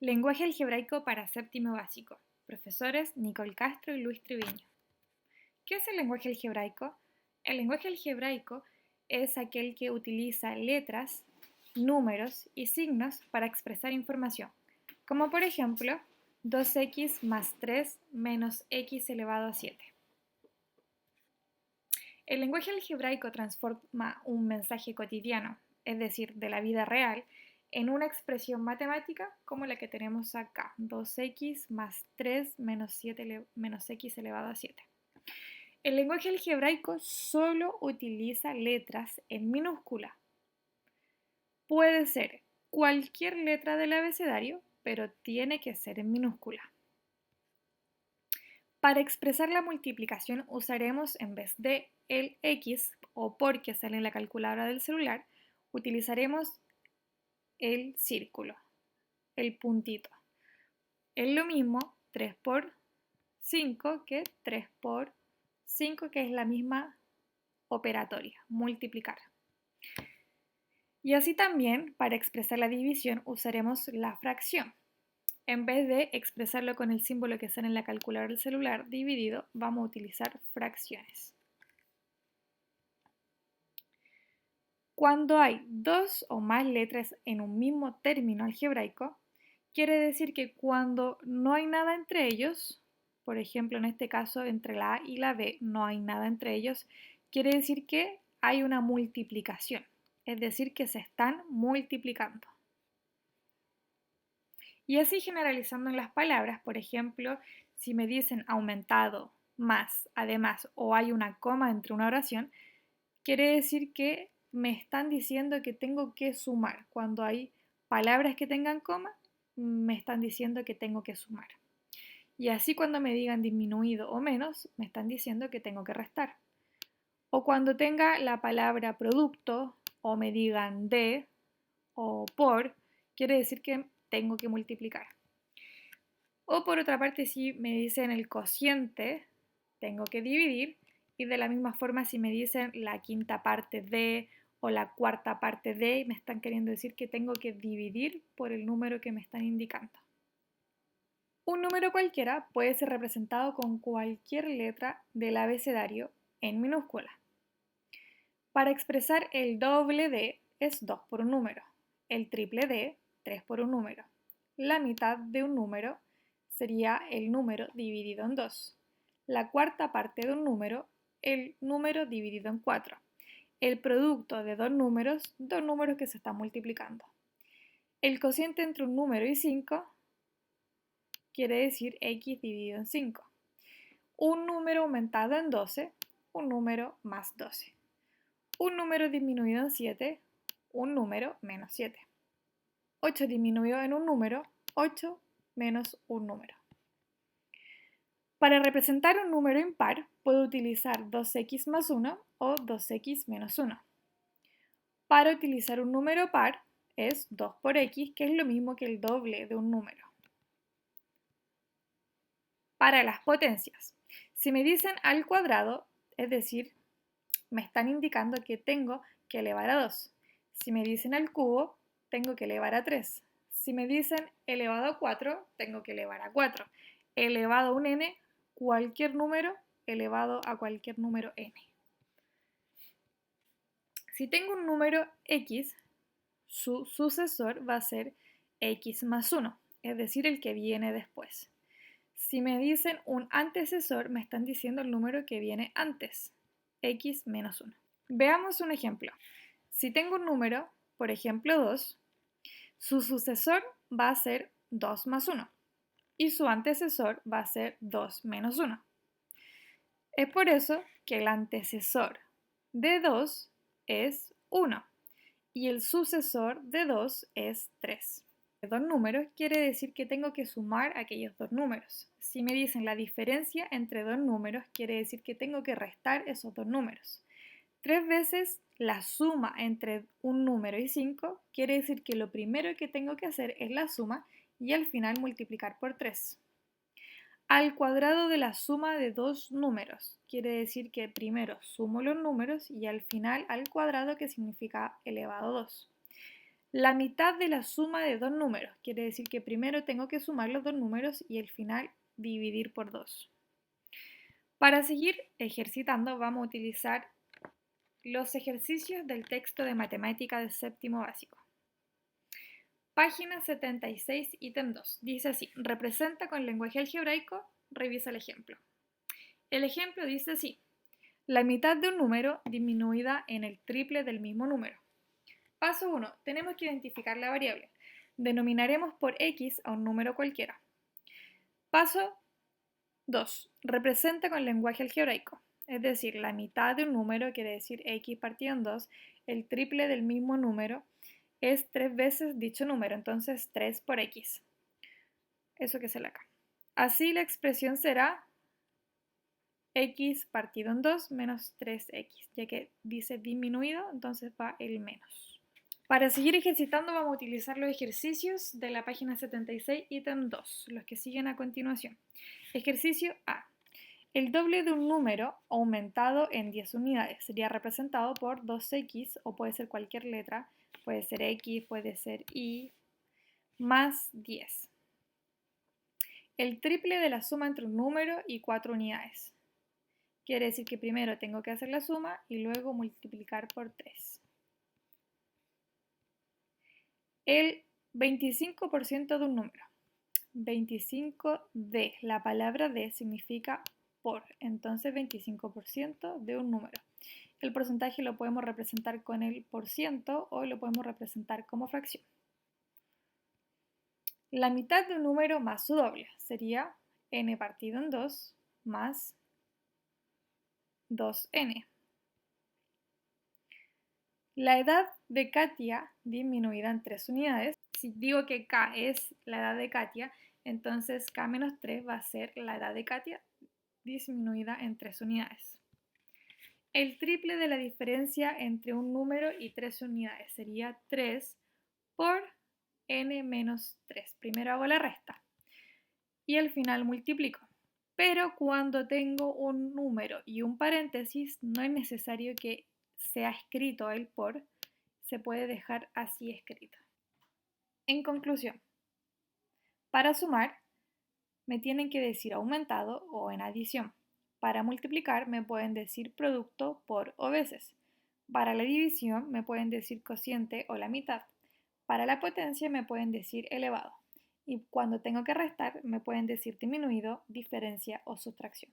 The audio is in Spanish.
Lenguaje algebraico para séptimo básico. Profesores Nicole Castro y Luis Triviño. ¿Qué es el lenguaje algebraico? El lenguaje algebraico es aquel que utiliza letras, números y signos para expresar información, como por ejemplo 2x más 3 menos x elevado a 7. El lenguaje algebraico transforma un mensaje cotidiano, es decir, de la vida real, en una expresión matemática como la que tenemos acá, 2x más 3 menos x elevado a 7. El lenguaje algebraico solo utiliza letras en minúscula. Puede ser cualquier letra del abecedario, pero tiene que ser en minúscula. Para expresar la multiplicación usaremos, en vez de el X o por que sale en la calculadora del celular, utilizaremos el círculo, el puntito. Es lo mismo 3 por 5 que 3 por 5, que es la misma operatoria, multiplicar. Y así también, para expresar la división, usaremos la fracción. En vez de expresarlo con el símbolo que sale en la calculadora del celular dividido, vamos a utilizar fracciones. Cuando hay dos o más letras en un mismo término algebraico, quiere decir que cuando no hay nada entre ellos, por ejemplo en este caso entre la A y la B no hay nada entre ellos, quiere decir que hay una multiplicación, es decir que se están multiplicando. Y así generalizando en las palabras, por ejemplo, si me dicen aumentado, más, además o hay una coma entre una oración, quiere decir que me están diciendo que tengo que sumar. Cuando hay palabras que tengan coma, me están diciendo que tengo que sumar. Y así cuando me digan disminuido o menos, me están diciendo que tengo que restar. O cuando tenga la palabra producto o me digan de o por, quiere decir que tengo que multiplicar. O por otra parte, si me dicen el cociente, tengo que dividir. Y de la misma forma, si me dicen la quinta parte de o la cuarta parte de, me están queriendo decir que tengo que dividir por el número que me están indicando. Un número cualquiera puede ser representado con cualquier letra del abecedario en minúscula. Para expresar el doble de es 2 por un número, el triple de 3 por un número. La mitad de un número sería el número dividido en 2. La cuarta parte de un número, el número dividido en 4. El producto de dos números que se están multiplicando. El cociente entre un número y 5 quiere decir x dividido en 5. Un número aumentado en 12, un número más 12. Un número disminuido en 7, un número menos 7. 8 disminuido en un número, 8 menos un número. Para representar un número impar, puedo utilizar 2x más 1 o 2x menos 1. Para utilizar un número par, es 2 por x, que es lo mismo que el doble de un número. Para las potencias, si me dicen al cuadrado, es decir, me están indicando que tengo que elevar a 2. Si me dicen al cubo, tengo que elevar a 3. Si me dicen elevado a 4, tengo que elevar a 4. Elevado a un n, cualquier número elevado a cualquier número n. Si tengo un número x, su sucesor va a ser x más 1, es decir, el que viene después. Si me dicen un antecesor, me están diciendo el número que viene antes, x menos 1. Veamos un ejemplo. Si tengo un número, por ejemplo 2, su sucesor va a ser 2 más 1 y su antecesor va a ser 2 menos 1. Es por eso que el antecesor de 2 es 1 y el sucesor de 2 es 3. Dos números quiere decir que tengo que sumar aquellos dos números. Si me dicen la diferencia entre dos números, quiere decir que tengo que restar esos dos números. 3 veces la suma entre un número y 5 quiere decir que lo primero que tengo que hacer es la suma y al final multiplicar por 3. Al cuadrado de la suma de dos números quiere decir que primero sumo los números y al final al cuadrado, que significa elevado a 2. la mitad de la suma de dos números. Quiere decir que primero tengo que sumar los dos números y al final dividir por 2. Para seguir ejercitando vamos a utilizar los ejercicios del texto de matemática de séptimo básico. Página 76, ítem 2. Dice así, representa con lenguaje algebraico, revisa el ejemplo. El ejemplo dice así, la mitad de un número disminuida en el triple del mismo número. Paso 1. Tenemos que identificar la variable. Denominaremos por x a un número cualquiera. Paso 2. Representa con lenguaje algebraico. Es decir, la mitad de un número quiere decir x partido en 2. El triple del mismo número es 3 veces dicho número, entonces 3 por x. Eso que se le acá. Así la expresión será x partido en 2 menos 3x, ya que dice disminuido, entonces va el menos. Para seguir ejercitando vamos a utilizar los ejercicios de la página 76, ítem 2, los que siguen a continuación. Ejercicio A. El doble de un número aumentado en 10 unidades sería representado por 2x, o puede ser cualquier letra, puede ser x, puede ser y, más 10. El triple de la suma entre un número y 4 unidades. Quiere decir que primero tengo que hacer la suma y luego multiplicar por 3. El 25% de un número. 25 de, la palabra de significa por, entonces 25% de un número. El porcentaje lo podemos representar con el por ciento o lo podemos representar como fracción. La mitad de un número más su doble sería n partido en 2 más 2n. La edad de Katia disminuida en 3 unidades. Si digo que K es la edad de Katia, entonces K menos 3 va a ser la edad de Katia disminuida en 3 unidades. El triple de la diferencia entre un número y 3 unidades sería 3 por n menos 3. Primero hago la resta y al final multiplico. Pero cuando tengo un número y un paréntesis, no es necesario que sea escrito el por, se puede dejar así escrito. En conclusión, para sumar me tienen que decir aumentado o en adición. Para multiplicar me pueden decir producto por o veces. Para la división me pueden decir cociente o la mitad. Para la potencia me pueden decir elevado. Y cuando tengo que restar me pueden decir disminuido, diferencia o sustracción.